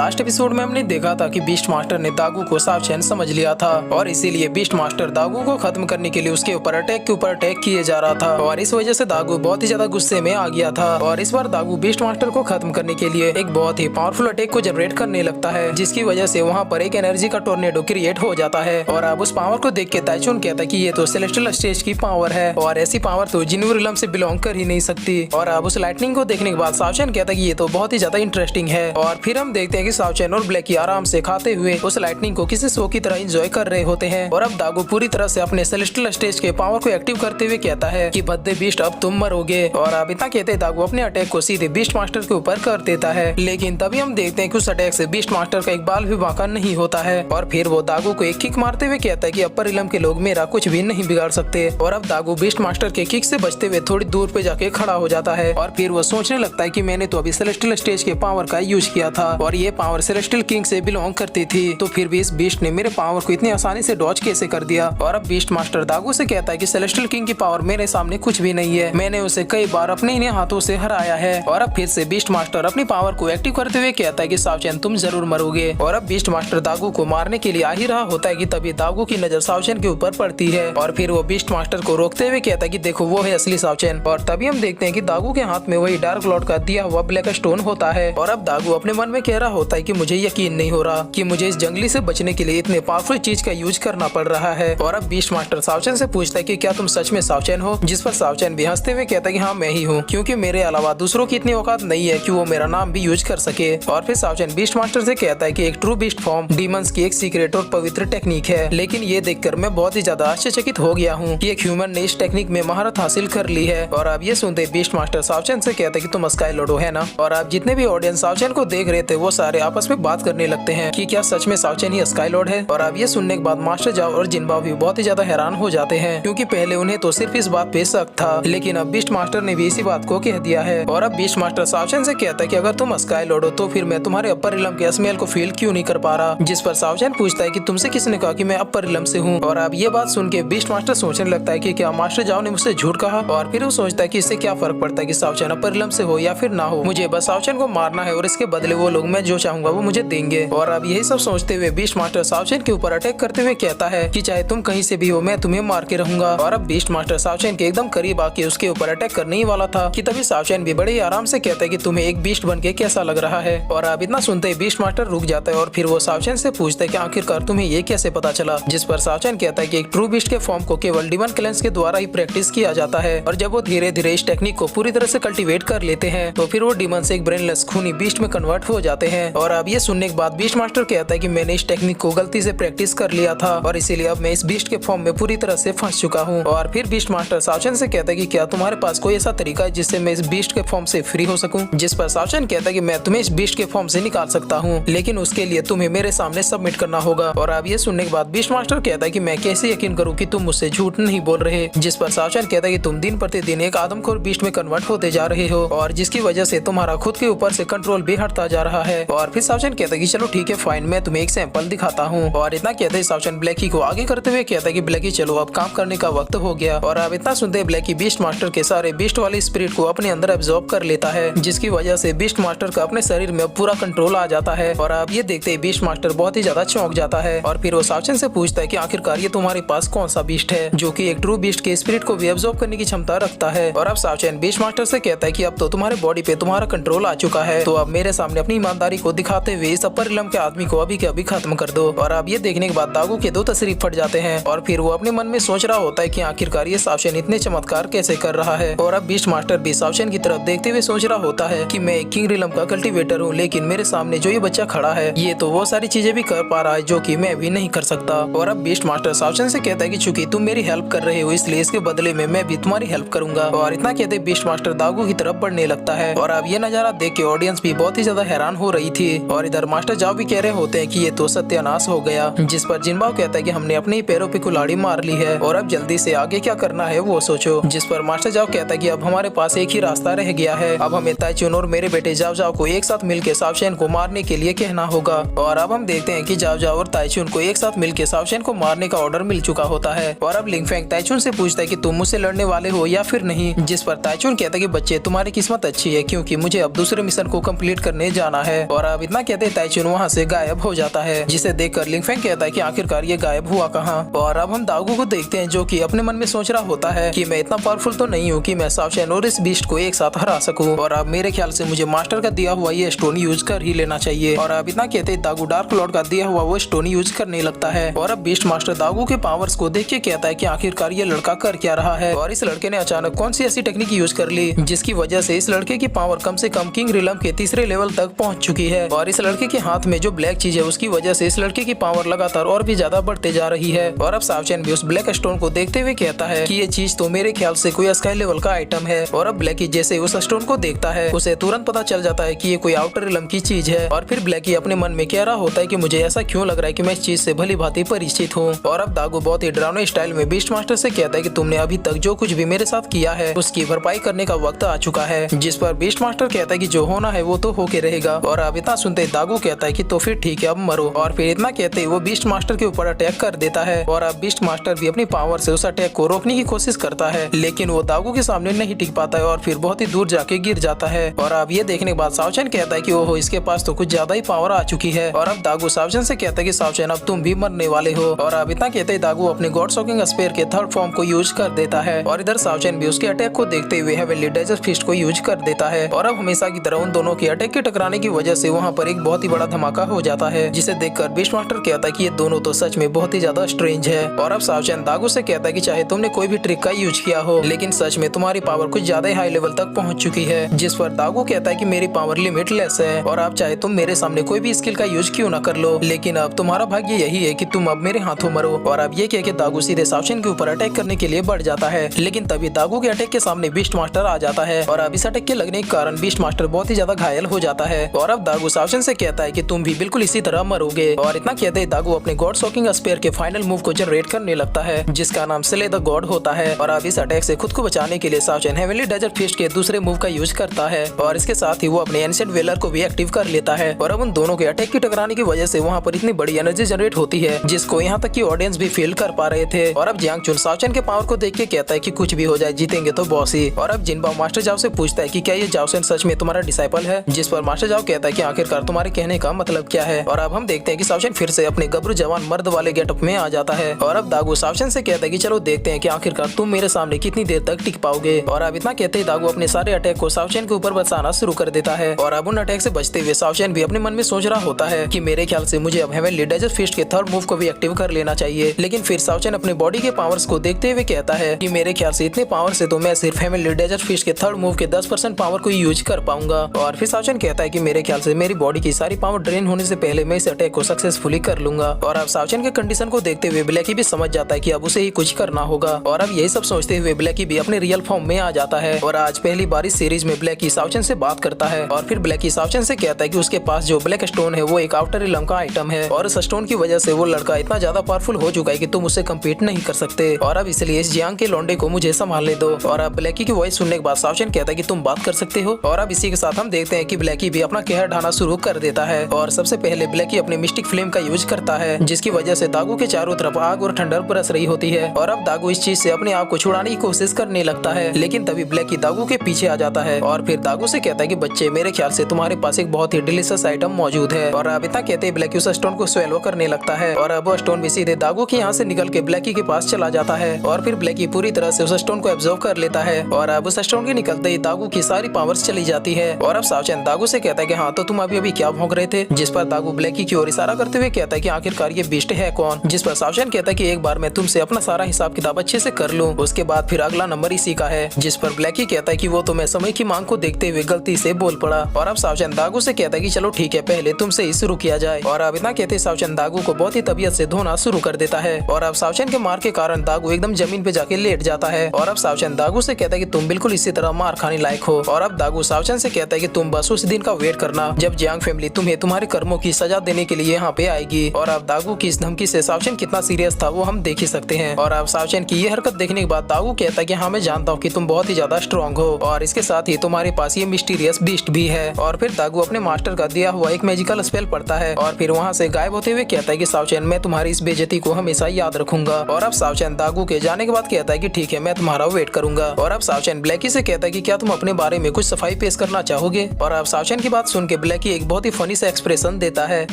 Last episode में हमने देखा था कि बीस्ट मास्टर ने दागू को सावचैन समझ लिया था और इसीलिए बीस्ट मास्टर दागू को खत्म करने के लिए उसके ऊपर अटैक किए जा रहा था और इस वजह से दागू बहुत ही ज्यादा गुस्से में आ गया था और इस बार दागू बीस्ट मास्टर को खत्म करने के लिए एक बहुत ही पावरफुल अटैक को जनरेट करने लगता है, जिसकी वजह से वहाँ पर एक एनर्जी का टोर्नेडो क्रिएट हो जाता है। और अब उस पावर को देख के ताइचुन कहता है कि ये तो सेलेस्टियल स्टेज की पावर है और ऐसी पावर तो जिन्यू रिलम से बिलोंग कर ही नहीं सकती। और अब उस लाइटनिंग को देखने के बाद सावचैन कहता है कि ये तो बहुत ही ज्यादा इंटरेस्टिंग है। और फिर हम देखते हैं कि सावचैन और ब्लैकी आराम से खाते हुए उस लाइटनिंग को किसी शो की तरह एंजॉय कर रहे होते हैं। और अब दागू पूरी तरह से अपने सेलेस्टियल स्टेज के पावर को एक्टिव करते हुए कहता है कि भद्दे बीस्ट अब तुम मरोगे। और अब इतना कहते दागू अपने अटैक को सीधे बीस्ट मास्टर के ऊपर कर देता है, लेकिन तभी हम देखते हैं कि उस अटैक से बीस्ट मास्टर का एक बाल भी बांका नहीं होता है। और फिर वो दागू को एक किक मारते हुए कहता है कि अपर रिलम के लोग मेरा कुछ भी नहीं बिगाड़ सकते। और अब दागू बीस्ट मास्टर के किक से बचते हुए थोड़ी दूर पे जाके खड़ा हो जाता है और फिर वो सोचने लगता है कि मैंने तो अभी सेलेस्टियल स्टेज के पावर का यूज किया था और ये पावर सेलेस्टियल किंग से बिलोंग करती थी, तो फिर भी इस बीस्ट ने मेरे पावर को इतनी आसानी से डॉज कैसे कर दिया। और अब बीस्ट मास्टर दागू से कहता है कि सेलेस्टियल किंग की पावर मेरे सामने कुछ भी नहीं है, मैंने उसे कई बार अपने इन्हीं हाथों से हराया है। और अब फिर से बीस्ट मास्टर अपनी पावर को एक्टिव करते हुए कहता है कि सावचैन तुम जरूर मरोगे। और अब बीस्ट मास्टर दागू को मारने के लिए आ ही रहा होता है कि तभी दागू की नजर सावचैन के ऊपर पड़ती है और फिर वो बीस्ट मास्टर को रोकते हुए कहता है कि देखो वो है असली सावचैन। और तभी हम देखते हैं कि दागू के हाथ में वही डार्क लॉर्ड का दिया हुआ ब्लैक स्टोन होता है। और अब दागू अपने मन में कह रहा होता है कि मुझे यकीन नहीं हो रहा कि मुझे इस जंगली से बचने के लिए इतने पावरफुल चीज का यूज करना पड़ रहा है। और अब बीस्ट मास्टर सावचैन से पूछता है कि क्या तुम सच में सावचैन हो, जिस पर सावचैन भी हंसते हुए कहता है कि हाँ मैं ही हूँ, क्योंकि मेरे अलावा दूसरों की इतनी औकात नहीं है कि वो मेरा नाम भी यूज कर सके। और फिर सावचैन बीस्ट मास्टर से कहता है कि एक ट्रू बीस्ट फॉर्म डीमंस की एक सीक्रेट और पवित्र टेक्निक है, लेकिन ये देखकर मैं बहुत ही ज्यादा आश्चर्यचकित हो गया हूँ कि एक ह्यूमन ने इस टेक्निक में महारत हासिल कर ली है। और अब ये सुनते बीस्ट मास्टर सावचैन से कहता है कि तुम स्काई लॉर्ड हो है ना। और अब जितने भी ऑडियंस सावचैन को देख रहे थे वो सारे आपस में बात करने लगते हैं कि क्या सच में सावचैन ही स्काई लॉर्ड है। और अब ये सुनने के बाद मास्टर जाओ और जिनबाओ भी बहुत ही ज्यादा हैरान हो जाते हैं, क्योंकि पहले उन्हें तो सिर्फ इस बात पे शक था, लेकिन अब बीस्ट मास्टर ने भी इसी बात को कह दिया है। और अब बीस्ट मास्टर सावचैन से कहता है कि अगर तुम स्काई लॉर्ड हो तो फिर मैं तुम्हारे अपर रिलम के स्मेल को फील क्यों नहीं कर पा रहा, जिस पर सावचैन पूछता है कि तुमसे किसने कहा कि मैं अपर रिलम से हूँ। और अब ये बात सुन के बीस्ट मास्टर सोचने लगता है कि क्या मास्टर जाओ ने मुझसे झूठ कहा। और फिर वो सोचता है कि इससे क्या फर्क पड़ता है कि सावचैन अपर रिलम से हो या फिर ना हो, मुझे बस सावचैन को मारना है और इसके बदले वो लोग मैं जो चाहूंगा वो मुझे देंगे। और अब यही सब सोचते हुए बीस्ट मास्टर सावचैन के ऊपर अटैक करते हुए कहता है कि चाहे तुम कहीं से भी हो मैं तुम्हें मार के रहूंगा। और अब बीस्ट मास्टर सावचैन के एकदम करीब आके उसके ऊपर अटैक करने ही वाला था कि तभी सावचैन भी बड़े ही आराम से कहता है कि तुम्हें एक बीस्ट बन के कैसा लग रहा है। और अब इतना सुनते ही बीस्ट मास्टर रुक जाता है और फिर वो सावचैन से पूछता है कि आखिरकार तुम्हें ये कैसे पता चला, जिस पर सावचैन कहता है कि एक ट्रू बीस्ट के फॉर्म को केवल डिमन क्लेंस के द्वारा ही प्रैक्टिस किया जाता है और जब वो धीरे धीरे इस टेक्निक को पूरी तरह से कल्टीवेट कर लेते हैं तो फिर वो डिमन से एक ब्रेनलेस खूनी बीस्ट में कन्वर्ट हो जाते हैं। और अब ये सुनने के बाद बीस्ट मास्टर कहता है कि मैंने इस टेक्निक को गलती से प्रैक्टिस कर लिया था और इसीलिए अब मैं इस बीस्ट के फॉर्म में पूरी तरह से फंस चुका हूँ। और फिर बीस्ट मास्टर सावचैन से कहता है कि क्या तुम्हारे पास कोई ऐसा तरीका है जिससे मैं इस बीस्ट के फॉर्म से फ्री हो सकूं, जिस पर सावचैन कहता है कि मैं तुम्हें इस बीस्ट के फॉर्म से निकाल सकता हूँ, लेकिन उसके लिए तुम्हें मेरे सामने सबमिट करना होगा। और अब ये सुनने के बाद बीस्ट मास्टर कहता है कि मैं कैसे यकीन करूँ कि तुम मुझसे झूठ नहीं बोल रहे, जिस पर सावचैन कहता है कि तुम दिन प्रतिदिन एक आदमखोर बीस्ट में कन्वर्ट होते जा रहे हो और जिसकी वजह से तुम्हारा खुद के ऊपर से कंट्रोल भी हटता जा रहा है। और फिर सावचैन कहता है कि चलो ठीक है फाइन, मैं तुम्हें एक सैंपल दिखाता हूँ। और इतना कहते ही सावचैन ब्लैकी को आगे करते हुए कहता है कि ब्लैकी चलो अब काम करने का वक्त हो गया। और अब इतना सुनते ब्लैकी बीस्ट मास्टर के सारे बीस्ट वाले स्पिरिट को अपने अंदर एब्जॉर्ब कर लेता है, जिसकी वजह से बीस्ट मास्टर का अपने शरीर में पूरा कंट्रोल आ जाता है। और अब ये देखते ही बीस्ट मास्टर बहुत ही ज्यादा चौंक जाता है और फिर वो सावचैन से पूछता है कि आखिरकार ये तुम्हारे पास कौन सा बीस्ट है जो कि एक ट्रू बीस्ट के स्पिरिट को भी एब्जॉर्ब करने की क्षमता रखता है। और अब सावचैन बीस्ट मास्टर से कहता है कि अब तो तुम्हारे बॉडी पे तुम्हारा कंट्रोल आ चुका है, तो अब मेरे सामने अपनी ईमानदारी को दिखाते हुए इस अपर रिलम के आदमी को अभी के अभी खत्म कर दो। और अब ये देखने के बाद दागू के दो तस्रीफ फट जाते हैं और फिर वो अपने मन में सोच रहा होता है कि आखिरकार ये सावचैन इतने चमत्कार कैसे कर रहा है। और अब बीस्ट मास्टर भी सावचैन की तरफ देखते हुए सोच रहा होता है कि मैं एक किंग रिलम का कल्टीवेटर हूँ, लेकिन मेरे सामने जो ये बच्चा खड़ा है ये तो वो सारी चीजें भी कर पा रहा है जो कि मैं भी नहीं कर सकता। और अब बीस्ट मास्टर सावचैन से कहता है कि चूंकि तुम मेरी हेल्प कर रहे हो इसलिए इसके बदले में मैं भी तुम्हारी हेल्प करूंगा। और इतना कहते बीस्ट मास्टर दागू की तरफ बढ़ने लगता है। और अब ये नजारा देख के ऑडियंस भी बहुत ही ज्यादा हैरान हो रही थी। और इधर मास्टर जाओ भी कह रहे होते हैं कि ये तो सत्यानाश हो गया, जिस पर जिनबाओ कहता है कि हमने अपने ही पैरों पे कुल्हाड़ी मार ली है और अब जल्दी से आगे क्या करना है वो सोचो। जिस पर मास्टर जाओ कहता है कि अब हमारे पास एक ही रास्ता रह गया है, अब हमें ताइचुन और मेरे बेटे जाओ जाओ को एक साथ मिलकर सावचैन को मारने के लिए कहना होगा। और अब हम देखते हैं कि जाओ जाओ और ताइचुन को एक साथ मिलकर सावचैन को मारने का ऑर्डर मिल चुका होता है। और अब लिंगफेंग ताइचुन से पूछता है कि तुम मुझसे लड़ने वाले हो या फिर नहीं, जिस पर ताइचुन कहता है कि बच्चे तुम्हारी किस्मत अच्छी है क्योंकि मुझे अब दूसरे मिशन को कंप्लीट करने जाना है। और अब इतना कहते ताइचुन वहाँ से गायब हो जाता है, जिसे देखकर लिंगफेंग कहता है कि आखिरकार ये गायब हुआ कहाँ। और अब हम दागू को देखते हैं जो कि अपने मन में सोच रहा होता है कि मैं इतना पावरफुल तो नहीं हूँ कि मैं शाओ चैन और इस बीस्ट को एक साथ हरा सकूं, और अब मेरे ख्याल से मुझे मास्टर का दिया हुआ ये स्टोन यूज कर ही लेना चाहिए। और अब इतना कहते दागू डार्क लॉर्ड का दिया हुआ वो स्टोन यूज करने लगता है। और अब बीस्ट मास्टर दागू के पावर्स को देख के कहता है कि आखिरकार ये लड़का कर क्या रहा है, और इस लड़के ने अचानक कौन सी ऐसी टेक्निक यूज कर ली जिसकी वजह से इस लड़के की पावर कम से कम किंग रिलम के तीसरे लेवल तक पहुंच चुकी है। और इस लड़के के हाथ में जो ब्लैक चीज है उसकी वजह से इस लड़के की पावर लगातार और भी ज्यादा बढ़ते जा रही है। और अब शाओ चैन भी उस ब्लैक स्टोन को देखते हुए कहता है कि ये चीज तो मेरे ख्याल से कोई स्काई लेवल का आइटम है। और अब ब्लैकी जैसे उस स्टोन को देखता है उसे तुरंत पता चल जाता है कि ये कोई आउटर रिलम की चीज है। और फिर ब्लैकी अपने मन में कह रहा होता है कि मुझे ऐसा क्यों लग रहा है कि मैं इस चीज से भली भांति परिचित हूँ। और अब दागू बहुत ही डरावने स्टाइल में बीस्ट मास्टर से कहता है कि तुमने अभी तक जो कुछ भी मेरे साथ किया है उसकी भरपाई करने का वक्त आ चुका है। जिस पर बीस्ट मास्टर कहता है कि जो होना है वो तो होके रहेगा। और अब इतना सुनते दागू कहता है कि तो फिर ठीक है अब मरो। और फिर इतना कहते ही वो बीस्ट मास्टर के ऊपर अटैक कर देता है। और अब बीस्ट मास्टर भी अपनी पावर से उस अटैक को रोकने की कोशिश करता है, लेकिन वो दागू के सामने नहीं टिक पाता है और फिर बहुत ही दूर जाके गिर जाता है। और अब ये देखने के बाद शाओ चैन कहता है कि ओहो इसके पास तो कुछ ज्यादा ही पावर आ चुकी है। और अब दागू शाओ चैन से कहता है कि शाओ चैन अब तुम भी मरने वाले हो। और अब इतना कहते ही दागू अपने गॉड शॉकिंग स्पेयर के थर्ड फॉर्म को यूज कर देता है। और इधर शाओ चैन भी उसके अटैक को देखते हुए हेवनली डेजर्ट फिस्ट को यूज कर देता है। और अब हमेशा की तरह उन दोनों के अटैक के टकराने की वजह से वहाँ पर एक बहुत ही बड़ा धमाका हो जाता है, जिसे देखकर बीस्ट मास्टर कहता है कि ये दोनों तो सच में बहुत ही ज्यादा स्ट्रेंज है। और अब शाओ चैन दागू से कहता है कि चाहे तुमने कोई भी ट्रिक का यूज किया हो, लेकिन सच में तुम्हारी पावर कुछ ज्यादा ही हाई लेवल तक पहुंच चुकी है। जिस पर दागू कहता है कि मेरी पावर लिमिटलेस है और आप चाहे तुम मेरे सामने कोई भी स्किल का यूज क्यों ना कर लो, लेकिन अब तुम्हारा भाग्य यही है कि तुम अब मेरे हाथों मरो। और अब ये कह के दागू सीधे शाओ चैन के ऊपर अटैक करने के लिए बढ़ जाता है, लेकिन तभी दागू के अटैक के सामने बीस्ट मास्टर आ जाता है। और अब इस अटैक के लगने के कारण बीस्ट मास्टर बहुत ही ज्यादा घायल हो जाता है। और अब दागू शाओ चैन से कहता है कि तुम भी बिल्कुल इसी तरह मरोगे। और इतना कहते ही दागू अपने गॉड शॉकिंग स्पेयर के फाइनल मूव को जनरेट करने लगता है, जिसका नाम स्ले द गॉड होता है। और अब इस अटैक से खुद को बचाने के लिए शाओ चैन हेवनली डेजर्ट फिस्ट के दूसरे मूव का यूज करता है, और इसके साथ ही वो अपने एंशिएंट वेलर को भी एक्टिव कर लेता है। और अब उन दोनों के अटैक की टकराने की वजह से वहाँ पर इतनी बड़ी एनर्जी जनरेट होती है जिसको यहाँ तक की ऑडियंस भी फील कर पा रहे थे। और अब जियांग चुन शाओ चैन के पावर को देख के कहता है कि कुछ भी हो जाए जीतेंगे तो बॉस ही। और अब जिनबाओ मास्टर जाओ से पूछता है कि क्या ये जाओ सेन सच में तुम्हारा डिसाइपल है, जिस पर मास्टर जाओ कहता है कि आखिरकार तुम्हारे कहने का मतलब क्या है। और अब हम देखते हैं कि शाओ चैन फिर से अपने गबरू जवान मर्द वाले गेटअप में आ जाता है। और अब दागू शाओ चैन से कहता है कि चलो देखते हैं कि आखिरकार तुम मेरे सामने कितनी देर तक टिक पाओगे। और अब इतना कहते ही दागू अपने सारे अटैक को शाओ चैन के ऊपर बरसाना शुरू कर देता है। और अब उन अटैक से बचते हुए शाओ चैन भी अपने मन में सोच रहा होता है कि मेरे ख्याल से मुझे अब हेवनली डेजर्ट फिस्ट के थर्ड मूव को भी एक्टिव कर लेना चाहिए। लेकिन फिर शाओ चैन अपने बॉडी के पावर्स को देखते हुए कहता है कि मेरे ख्याल से इतने पावर से तो मैं सिर्फ हेवनली डेजर्ट फिस्ट के थर्ड मूव के 10% पावर को यूज कर पाऊंगा। और फिर शाओ चैन कहता है कि मेरे ख्याल से मेरी बॉडी की सारी पावर ड्रेन होने से पहले मैं इस अटैक को सक्सेसफुली कर लूंगा। और अब शाओ चैन के कंडीशन को देखते हुए ब्लैकी भी समझ जाता है कि अब उसे ही कुछ करना होगा। और अब यही सब सोचते हुए ब्लैकी भी अपने रियल फॉर्म में आ जाता है। और आज पहली बार इस सीरीज में ब्लैकी शाओ चैन से बात करता है। और फिर ब्लैकी शाओ चैन से कहता है कि उसके पास जो ब्लैक स्टोन है वो एक आउटर रिलम का आइटम है, और इस स्टोन की वजह से वो लड़का इतना ज्यादा पावरफुल हो चुका है कि तुम उससे कम्पीट नहीं कर सकते। और अब इसलिए इस जियांग के लौंडे को मुझे संभालने दो। और अब ब्लैकी की वॉइस सुनने के बाद शाओ चैन कहता है कि तुम बात कर सकते हो। और अब इसी के साथ हम देखते हैं कि ब्लैकी भी अपना कहर ढाना शुरू कर देता है। और सबसे पहले ब्लैकी अपने मिस्टिक फ्लेम का यूज करता है, जिसकी वजह से दागू के चारों तरफ आग और ठंडर बरस रही होती है। और अब दागू इस चीज से अपने आप को छुड़ाने की कोशिश करने लगता है, लेकिन तभी ब्लैकी दागू के पीछे आ जाता है। और फिर दागू से कहता है कि बच्चे मेरे ख्याल से तुम्हारे पास एक बहुत ही डिलीशियस आइटम मौजूद है। और अब इतना कहते ही ब्लैकी उस स्टोन को स्वेलो करने लगता है। और अब वो स्टोन भी सीधे दागू के यहाँ से निकल के ब्लैकी के पास चला जाता है। और फिर ब्लैकी पूरी तरह से उस स्टोन को एब्जॉर्ब कर लेता है। और अब उस स्टोन के निकलते ही दागू की सारी पावर्स चली जाती है। और अब शाओ चैन दागू से कहता है कि हाँ तो तुम अभी क्या भौंक रहे थे, जिस पर दागू ब्लैकी की ओर इशारा करते हुए कहता है कि आखिरकार ये बीस्ट है कौन। जिस पर शाओ चैन कहता है कि एक बार मैं तुमसे अपना सारा हिसाब किताब अच्छे से कर लूं, उसके बाद फिर अगला नंबर इसी का है। जिस पर ब्लैकी कहता है कि वो तो मैं समय की मांग को देखते हुए गलती से बोल पड़ा। और अब शाओ चैन दागू से कहता है कि चलो ठीक है पहले तुमसे ही शुरू किया जाए। और अब इतना कहते शाओ चैन दागू को बहुत ही तबीयत से धोना शुरू कर देता है। और अब शाओ चैन के मार के कारण दागू एकदम जमीन पे जाके लेट जाता है। और अब शाओ चैन दागू से कहता है कि तुम बिल्कुल इसी तरह मार खाने लायक हो। और अब दागू शाओ चैन से कहता है कि तुम बस उस दिन का वेट करना जब जियांग फैमिली तुम्हें तुम्हारे कर्मों की सजा देने के लिए यहाँ पे आएगी। और अब दागू की इस धमकी से शाओ चैन कितना सीरियस था वो हम देख ही सकते हैं। और अब शाओ चैन की ये हरकत देखने के बाद दागू कहता है कि हाँ मैं जानता हूँ कि तुम बहुत ही ज्यादा स्ट्रॉन्ग हो, और इसके साथ ही तुम्हारे पास ये मिस्टीरियस बीस्ट भी है। और फिर दागू अपने मास्टर का दिया हुआ एक मैजिकल स्पेल पढ़ता है और फिर वहाँ से गायब होते हुए कहता है कि शाओ चैन मैं तुम्हारी इस बेइज्जती को हमेशा याद रखूंगा। और अब शाओ चैन दागू के जाने के बाद कहता है कि ठीक है मैं तुम्हारा वेट करूंगा। और अब शाओ चैन ब्लैकी से कहता है कि क्या तुम अपने बारे में कुछ सफाई पेश करना चाहोगे। और अब शाओ चैन की बात सुन के ब्लैकी लकी एक बहुत ही फनी सा एक्सप्रेशन देता है।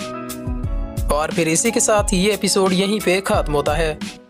और फिर इसी के साथ ये एपिसोड यहीं पे खत्म होता है।